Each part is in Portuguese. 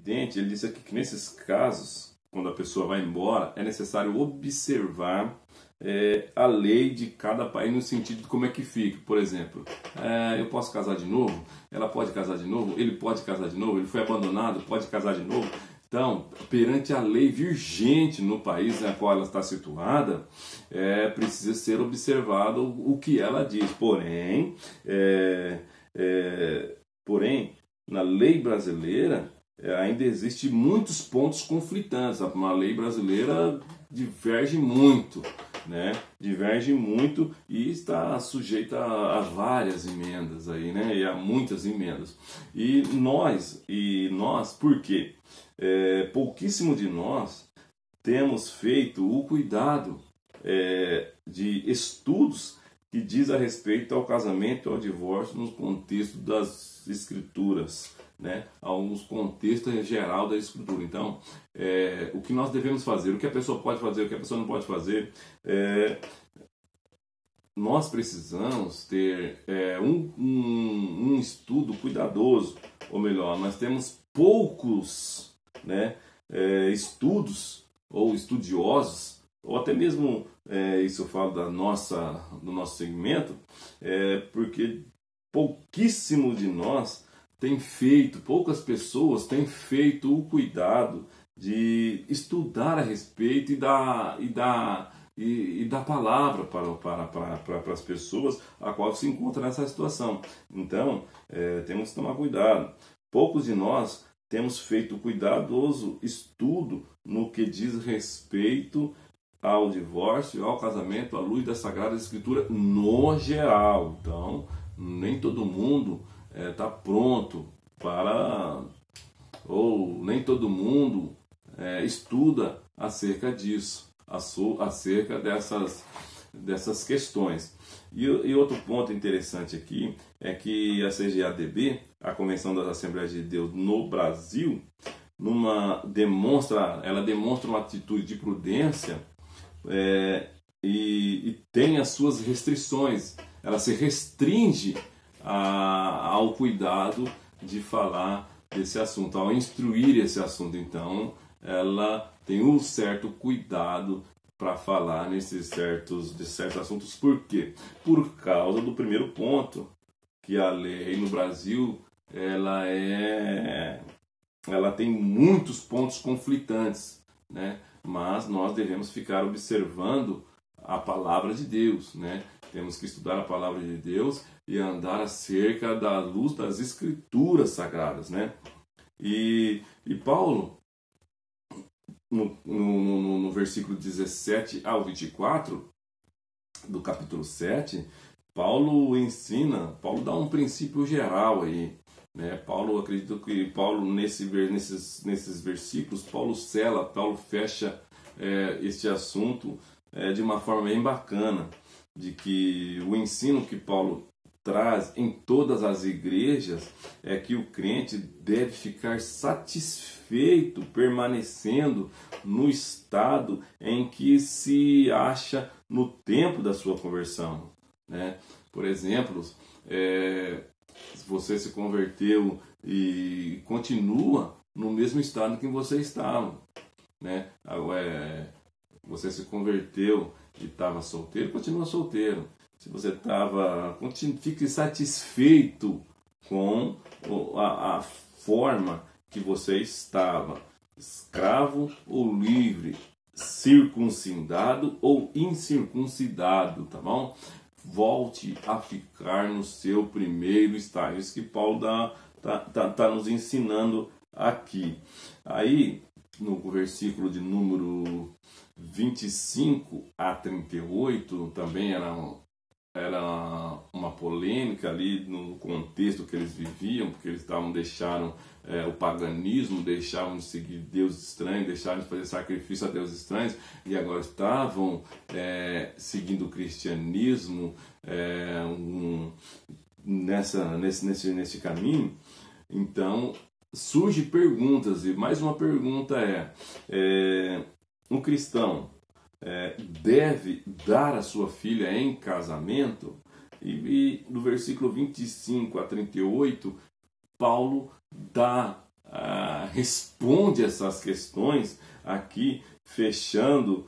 evidente, ele disse aqui que nesses casos, quando a pessoa vai embora, é necessário observar a lei de cada país no sentido de como é que fica. Por exemplo, eu posso casar de novo? Ela pode casar de novo? Ele pode casar de novo? Ele foi abandonado? Pode casar de novo? Então, perante a lei vigente no país na qual ela está situada, precisa ser observado o que ela diz. Porém, na lei brasileira, ainda existe muitos pontos conflitantes. A lei brasileira diverge muito, né? Diverge muito e está sujeita a várias emendas aí, né? E a muitas emendas. E nós, por quê? Pouquíssimo de nós temos feito o cuidado de estudos que diz a respeito ao casamento e ao divórcio no contexto das escrituras, né? Alguns contextos geral da escritura. Então, o que nós devemos fazer, o que a pessoa pode fazer, o que a pessoa não pode fazer, nós precisamos ter um estudo cuidadoso, ou melhor, nós temos poucos, né, estudos ou estudiosos, ou até mesmo, isso eu falo do nosso segmento, porque pouquíssimo de nós tem feito, poucas pessoas têm feito o cuidado de estudar a respeito e dar palavra para as pessoas a qual se encontra nessa situação. Então, temos que tomar cuidado. Poucos de nós temos feito cuidadoso estudo no que diz respeito ao divórcio, ao casamento, à luz da Sagrada Escritura no geral. Então, nem todo mundo está pronto para, ou nem todo mundo estuda acerca disso, acerca dessas questões. E outro ponto interessante aqui é que a CGADB, a Convenção das Assembleias de Deus no Brasil, demonstra uma atitude de prudência e tem as suas restrições. Ela se restringe ao cuidado de falar desse assunto, ao instruir esse assunto. Então, ela tem um certo cuidado para falar de certos assuntos. Por quê? Por causa do primeiro ponto, que a lei no Brasil ela tem muitos pontos conflitantes, né? Mas nós devemos ficar observando a palavra de Deus, né? Temos que estudar a palavra de Deus e andar acerca da luz das Escrituras Sagradas, né? E Paulo, no versículo 17 ao 24 do capítulo 7, Paulo dá um princípio geral aí, né? Acredito que nesses versículos, Paulo fecha este assunto de uma forma bem bacana, de que o ensino que Paulo traz em todas as igrejas é que o crente deve ficar satisfeito permanecendo no estado em que se acha no tempo da sua conversão, né? Por exemplo, se você se converteu e continua no mesmo estado em que você estava, né? Você se converteu e estava solteiro, continua solteiro. Se você fique satisfeito com a forma que você estava, escravo ou livre, circuncidado ou incircuncidado, tá bom? Volte a ficar no seu primeiro estágio. Isso que Paulo tá nos ensinando aqui. Aí, no versículo de número 25 a 38, também era uma polêmica ali no contexto que eles viviam, porque eles deixaram o paganismo, deixavam de seguir deuses estranhos, deixaram de fazer sacrifício a deuses estranhos, e agora estavam seguindo o cristianismo nesse caminho. Então surgem perguntas, e mais uma pergunta um cristão deve dar a sua filha em casamento? E do versículo 25 a 38, Paulo dá responde essas questões aqui, fechando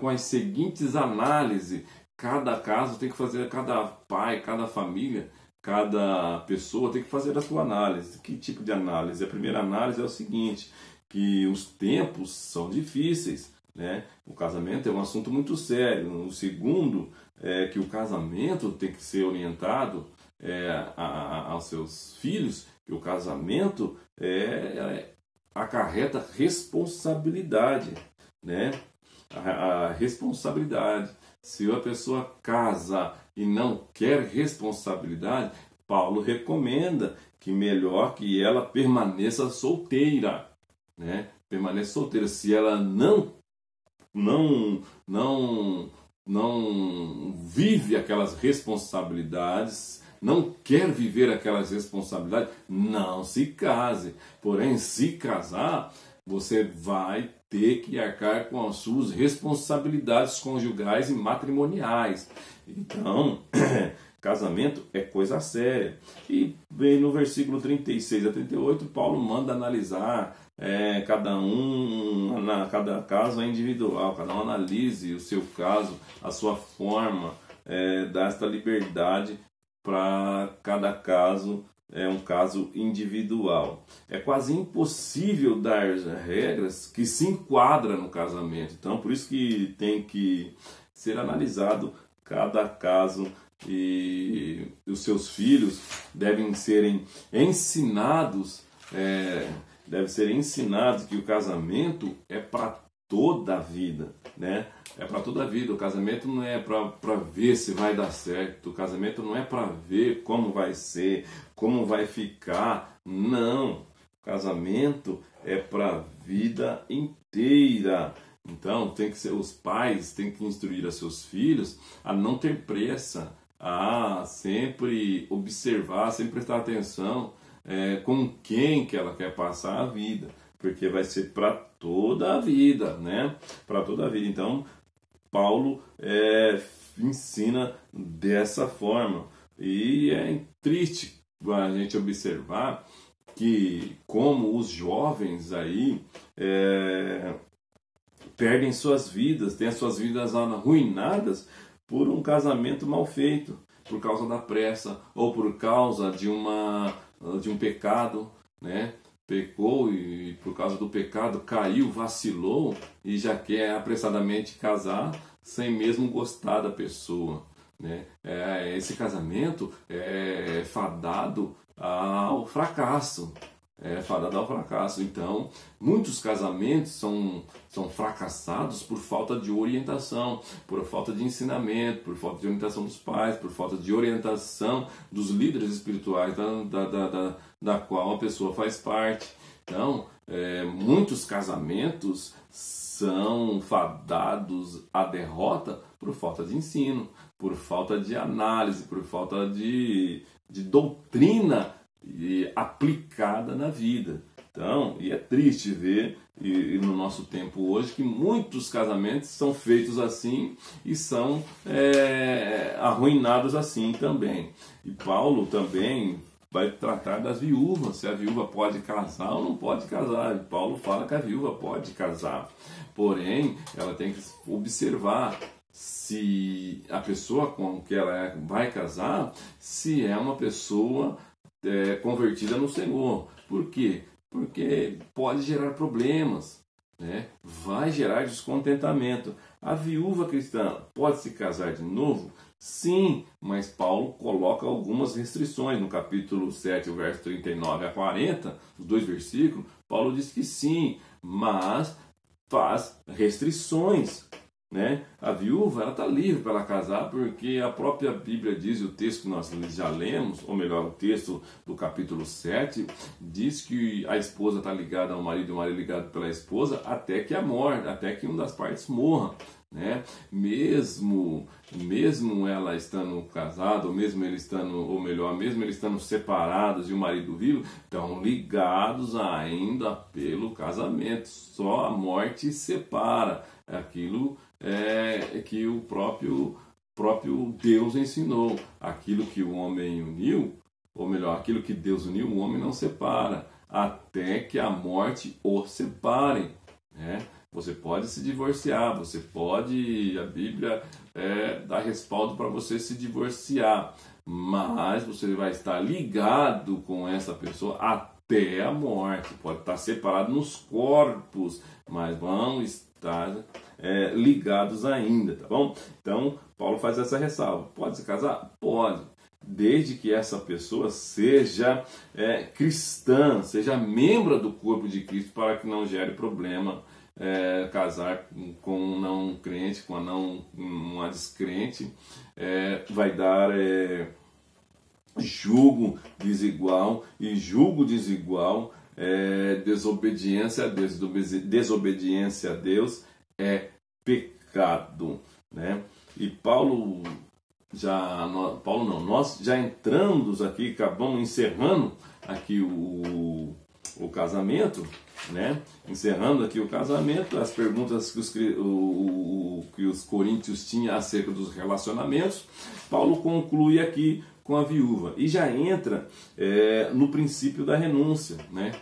com as seguintes análises. Cada caso tem que fazer, cada pai, cada família, cada pessoa tem que fazer a sua análise. Que tipo de análise? A primeira análise é o seguinte, que os tempos são difíceis, né? O casamento é um assunto muito sério. O segundo é que o casamento tem que ser orientado aos seus filhos, que o casamento acarreta responsabilidade, né? A responsabilidade. Se a pessoa casa e não quer responsabilidade, Paulo recomenda que melhor que ela permaneça solteira, né? Permaneça solteira. Se ela não vive aquelas responsabilidades, não quer viver aquelas responsabilidades, não se case. Porém, se casar, você vai ter que arcar com as suas responsabilidades conjugais e matrimoniais. Então, casamento é coisa séria. E bem, no versículo 36 a 38, Paulo manda analisar cada caso é individual, cada um analise o seu caso, a sua forma, dá esta liberdade para cada caso. É um caso individual. É quase impossível dar regras que se enquadram no casamento. Então, por isso que tem que ser analisado cada caso, e os seus filhos devem serem ensinados, que o casamento é para toda a vida, né? É para toda a vida. O casamento não é para ver se vai dar certo. O casamento não é para ver como vai ser, como vai ficar. Não. O casamento é para a vida inteira. Então, os pais têm que instruir a seus filhos a não ter pressa, a sempre observar, sempre prestar atenção com quem que ela quer passar a vida, porque vai ser para toda a vida, né? Para toda a vida. Então, Paulo ensina dessa forma. E é triste a gente observar que como os jovens aí perdem suas vidas, têm as suas vidas arruinadas por um casamento mal feito, por causa da pressa ou por causa de um pecado, né? Pecou e por causa do pecado caiu, vacilou e já quer apressadamente casar sem mesmo gostar da pessoa, né? Esse casamento é fadado ao fracasso. Então, muitos casamentos são fracassados por falta de orientação, por falta de ensinamento, por falta de orientação dos pais, por falta de orientação dos líderes espirituais da qual a pessoa faz parte. Então, muitos casamentos são fadados à derrota por falta de ensino, por falta de análise, por falta de doutrina aplicada na vida. Então, e é triste ver e no nosso tempo hoje que muitos casamentos são feitos assim e são arruinados assim também. E Paulo também vai tratar das viúvas, se a viúva pode casar ou não pode casar. E Paulo fala que a viúva pode casar, porém ela tem que observar se a pessoa com que ela vai casar, se é uma pessoa convertida no Senhor. Por quê? Porque pode gerar problemas, né? Vai gerar descontentamento. A viúva cristã pode se casar de novo? Sim, mas Paulo coloca algumas restrições. No capítulo 7, o verso 39 a 40, os dois versículos, Paulo diz que sim, mas faz restrições, né? A viúva está livre para ela casar, porque a própria Bíblia diz, o texto que nós já lemos, ou melhor, o texto do capítulo 7, diz que a esposa está ligada ao marido e o marido ligado pela esposa até que a morte, até que uma das partes morra, né? Mesmo ela estando casada, ou mesmo ele estando, ou melhor, mesmo eles estando separados e o marido vivo, estão ligados ainda pelo casamento. Só a morte separa. Aquilo que o próprio Deus ensinou. Aquilo que o homem uniu, ou melhor, aquilo que Deus uniu, o homem não separa, até que a morte o separe, né? Você pode se divorciar, você pode, a Bíblia dá respaldo para você se divorciar, mas você vai estar ligado com essa pessoa até a morte. Pode estar separado nos corpos, mas vão estar ligados ainda, tá bom? Então, Paulo faz essa ressalva. Pode se casar? Pode, desde que essa pessoa seja cristã, seja membro do corpo de Cristo, para que não gere problema casar com um não crente, com uma descrente, vai dar julgo desigual, e julgo desigual desobediência a Deus. Desobediência a Deus é pecado, né? E nós já entramos aqui, acabamos encerrando aqui o casamento, né? Encerrando aqui o casamento, as perguntas que os coríntios tinham acerca dos relacionamentos. Paulo conclui aqui com a viúva e já entra no princípio da renúncia, né?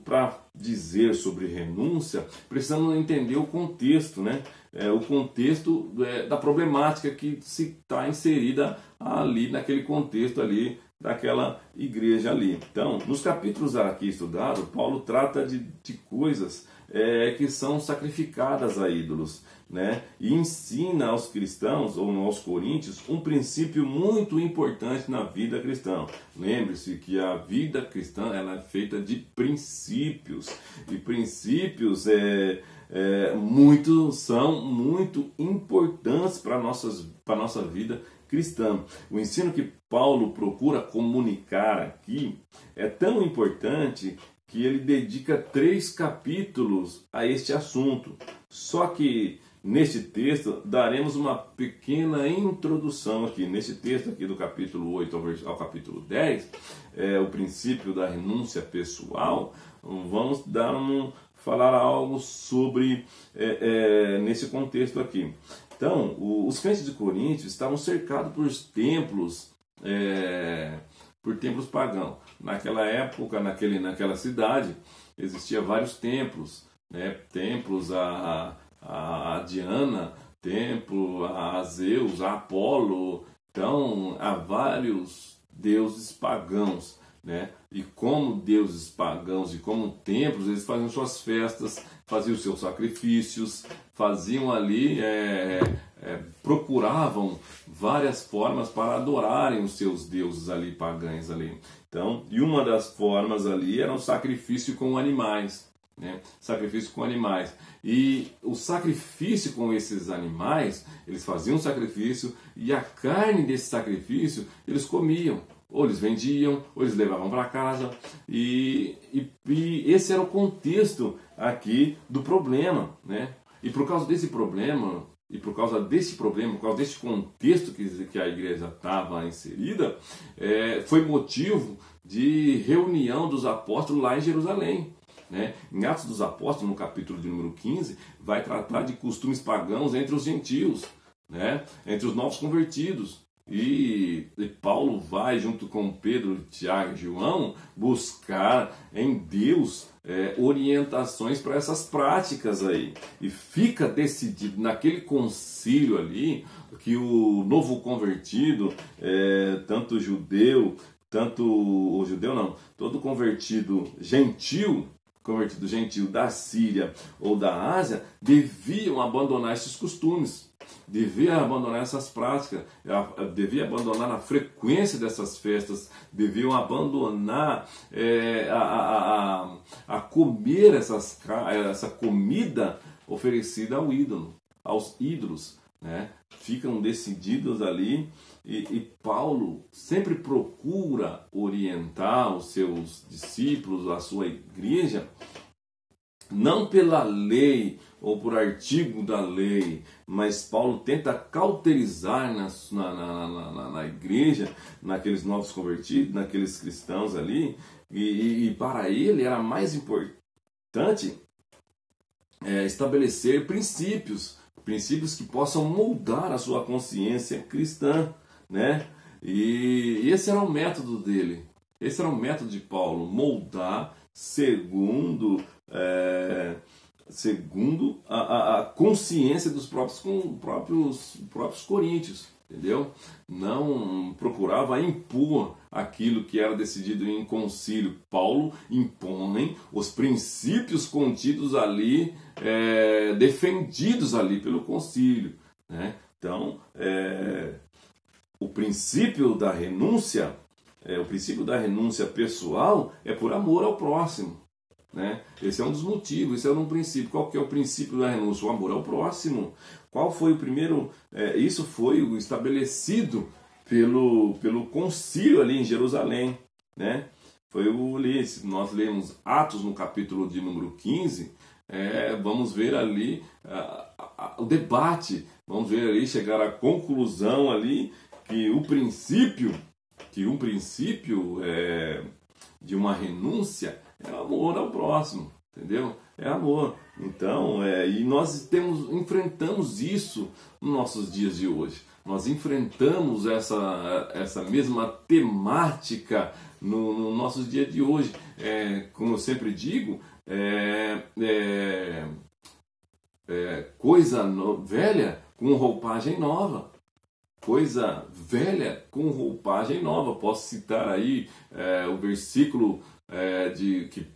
Para dizer sobre renúncia, precisamos entender o contexto, né? O contexto da problemática que se está inserida ali, naquele contexto ali, daquela igreja ali. Então, nos capítulos aqui estudados, Paulo trata de coisas que são sacrificadas a ídolos, né? E ensina aos cristãos, ou aos coríntios, um princípio muito importante na vida cristã. Lembre-se que a vida cristã ela é feita de princípios, e princípios são muito importantes para a nossa vida cristã. O ensino que Paulo procura comunicar aqui é tão importante que ele dedica 3 capítulos a este assunto. Só que neste texto daremos uma pequena introdução aqui. Neste texto aqui do capítulo 8 ao capítulo 10, o princípio da renúncia pessoal, vamos falar algo sobre nesse contexto aqui. Então, os crentes de Corinto estavam cercados por templos pagãos. Naquela época, naquela cidade, existia vários templos, né? Templos a Diana, templo a Zeus, a Apolo. Então, há vários deuses pagãos, né? E como deuses pagãos e como templos, eles faziam suas festas, faziam seus sacrifícios, faziam ali, procuravam várias formas para adorarem os seus deuses ali, pagãos ali. Então, e uma das formas ali era o sacrifício com animais, né? Sacrifício com animais. E o sacrifício com esses animais, eles faziam um sacrifício e a carne desse sacrifício eles comiam. Ou eles vendiam, ou eles levavam para casa. E esse era o contexto aqui do problema, né? E por causa desse problema, por causa desse contexto que a igreja estava inserida, foi motivo de reunião dos apóstolos lá em Jerusalém, né? Em Atos dos Apóstolos, no capítulo de número 15, vai tratar de costumes pagãos entre os gentios, né? Entre os novos convertidos. E Paulo vai, junto com Pedro, Tiago e João, buscar em Deus orientações para essas práticas aí. E fica decidido naquele concílio ali que o novo convertido, todo convertido gentil da Síria ou da Ásia, deviam abandonar esses costumes. Devia abandonar essas práticas, devia abandonar a frequência dessas festas, deviam abandonar a comer essa comida oferecida aos ídolos, né? Ficam decididos ali e Paulo sempre procura orientar os seus discípulos, a sua igreja, não pela lei ou por artigo da lei, mas Paulo tenta cauterizar na igreja, naqueles novos convertidos, naqueles cristãos ali, e para ele era mais importante estabelecer princípios que possam moldar a sua consciência cristã, né? E esse era o método dele, esse era o método de Paulo, moldar segundo a consciência dos próprios coríntios, entendeu? Não procurava impor aquilo que era decidido em concílio. Paulo impõe os princípios contidos ali, defendidos ali pelo concílio, né? Então, o princípio da renúncia pessoal é por amor ao próximo, né? Esse é um dos motivos, esse é um princípio. Qual que é o princípio da renúncia? O amor ao próximo. Qual foi o primeiro? Isso foi estabelecido pelo concílio ali em Jerusalém, né? Se nós lemos Atos no capítulo de número 15, vamos ver ali o debate, vamos ver ali chegar à conclusão ali que um princípio de uma renúncia é amor ao próximo, entendeu? É amor. Então, e nós enfrentamos isso nos nossos dias de hoje. Nós enfrentamos essa mesma temática no nosso dia de hoje. Como eu sempre digo, coisa velha com roupagem nova. Coisa velha com roupagem nova. Posso citar aí o versículo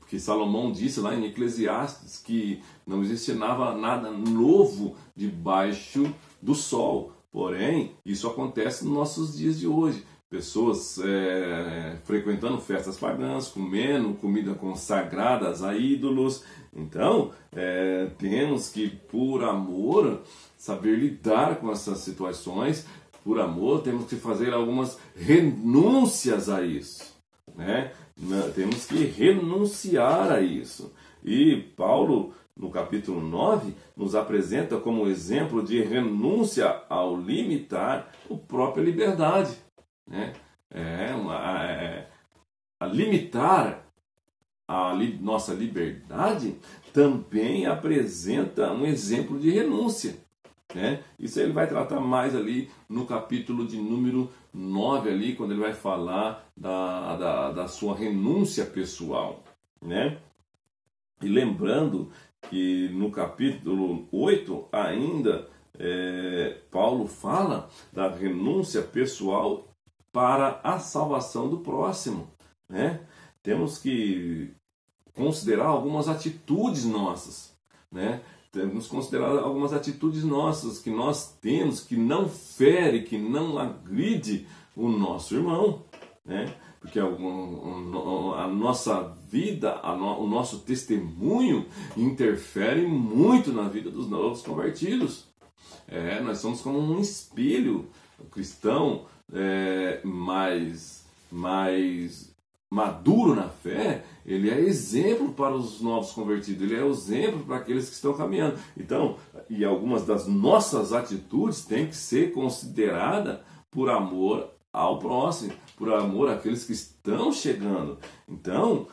que Salomão disse lá em Eclesiastes, que não existe nada novo debaixo do sol. Porém, isso acontece nos nossos dias de hoje. Pessoas frequentando festas pagãs, comendo comida consagradas a ídolos. Então, temos que, por amor, saber lidar com essas situações. Por amor, temos que fazer algumas renúncias a isso, né? Temos que renunciar a isso. E Paulo, no capítulo 9, nos apresenta como exemplo de renúncia ao limitar a própria liberdade, né? A limitar a nossa liberdade também apresenta um exemplo de renúncia, né? Isso ele vai tratar mais ali no capítulo de número 9, ali, quando ele vai falar da sua renúncia pessoal, né? E lembrando que no capítulo 8 ainda Paulo fala da renúncia pessoal para a salvação do próximo, né? Temos que considerar algumas atitudes nossas, né? Temos que considerar algumas atitudes nossas que nós temos, que não fere, que não agride o nosso irmão, né? Porque a nossa vida, o nosso testemunho interfere muito na vida dos novos convertidos. Nós somos como um espelho. O cristão mais maduro na fé, ele é exemplo para os novos convertidos, ele é exemplo para aqueles que estão caminhando. Então, e algumas das nossas atitudes têm que ser consideradas por amor ao próximo, por amor àqueles que estão chegando. Então,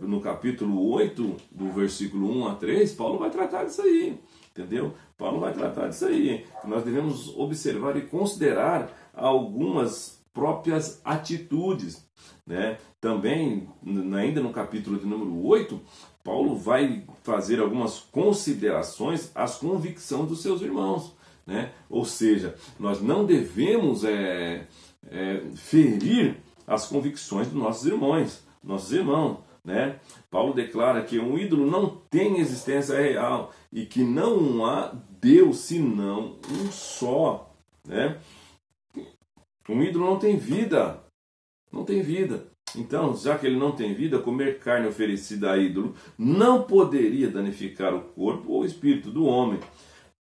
no capítulo 8, do versículo 1 a 3, Paulo vai tratar disso aí, entendeu? Paulo vai tratar disso aí. Nós devemos observar e considerar algumas próprias atitudes, né? Também, ainda no capítulo de número 8, Paulo vai fazer algumas considerações às convicções dos seus irmãos, né? Ou seja, nós não devemos ferir as convicções dos nossos irmãos, né? Paulo declara que um ídolo não tem existência real e que não há Deus senão um só, né? Um ídolo não tem vida. Não tem vida. Então, já que ele não tem vida, comer carne oferecida a ídolo não poderia danificar o corpo ou o espírito do homem.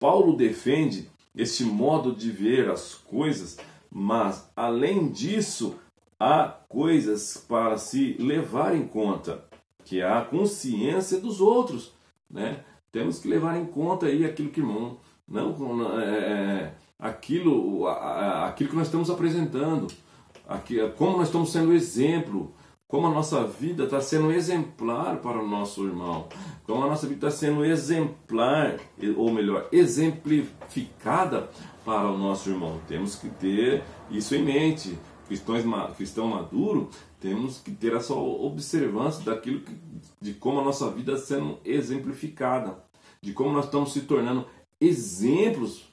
Paulo defende este modo de ver as coisas, mas, além disso, há coisas para se levar em conta, que é a consciência dos outros, né? Temos que levar em conta aí aquilo que aquilo que nós estamos apresentando, como nós estamos sendo exemplo, como a nossa vida está sendo exemplar para o nosso irmão, como a nossa vida está sendo exemplar, ou melhor, exemplificada para o nosso irmão. Temos que ter isso em mente. Cristão maduro, temos que ter essa observância de como a nossa vida está sendo exemplificada, de como nós estamos se tornando exemplos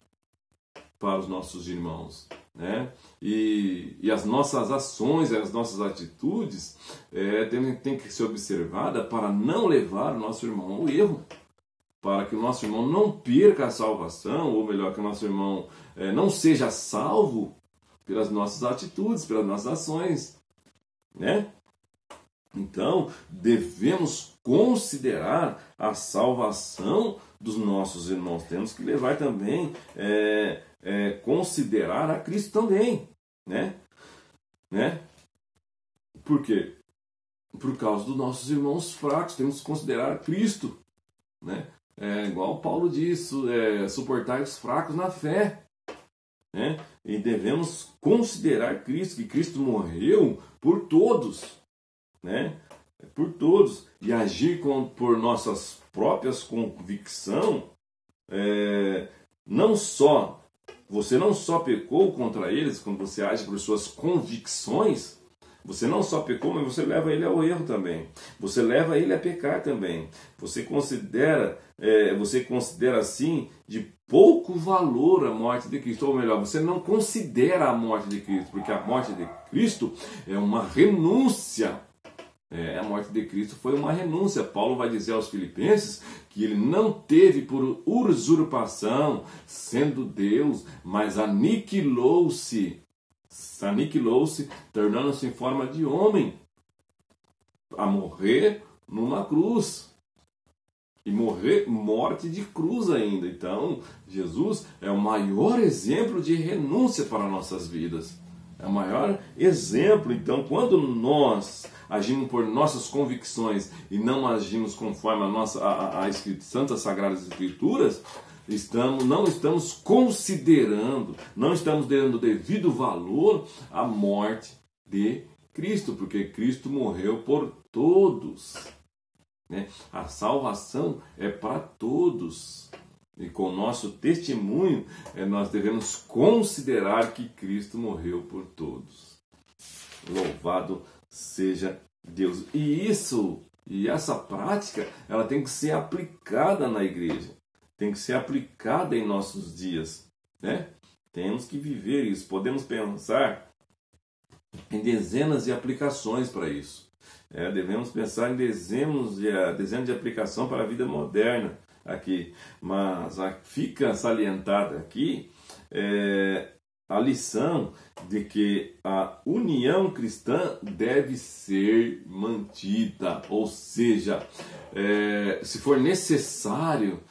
para os nossos irmãos, né? E as nossas ações, as nossas atitudes tem que ser observada para não levar o nosso irmão ao erro, para que o nosso irmão não perca a salvação, ou melhor, que o nosso irmão não seja salvo pelas nossas atitudes, pelas nossas ações, né? Então, devemos considerar a salvação dos nossos irmãos. Temos que levar também, considerar a Cristo também, né? Por quê? Por causa dos nossos irmãos fracos, temos que considerar a Cristo, né? Igual Paulo diz, suportar os fracos na fé, né? E devemos considerar Cristo, que Cristo morreu por todos, né? Por todos, e agir por nossas próprias convicções. Você não só pecou contra eles quando você age por suas convicções. Você não só pecou, mas você leva ele ao erro também. Você leva ele a pecar também. Você considera assim de pouco valor a morte de Cristo. Ou melhor, você não considera a morte de Cristo, porque a morte de Cristo é uma renúncia. A morte de Cristo foi uma renúncia. Paulo vai dizer aos Filipenses que ele não teve por usurpação, sendo Deus, mas aniquilou-se, tornando-se em forma de homem, a morrer numa cruz. E morte de cruz ainda. Então, Jesus é o maior exemplo de renúncia para nossas vidas. É o maior exemplo. Então, quando nós agimos por nossas convicções e não agimos conforme as Santas Sagradas Escrituras, não estamos considerando, não estamos dando devido valor à morte de Cristo, porque Cristo morreu por todos, né? A salvação é para todos. E com o nosso testemunho, nós devemos considerar que Cristo morreu por todos. Louvado seja Deus. E essa prática, ela tem que ser aplicada na igreja. Tem que ser aplicada em nossos dias, né? Temos que viver isso. Podemos pensar em dezenas de aplicações para isso. Devemos pensar em dezenas de aplicação para a vida moderna aqui. Mas fica salientada aqui a lição de que a união cristã deve ser mantida. Ou seja, se for necessário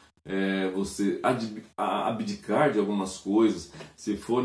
você abdicar de algumas coisas, se for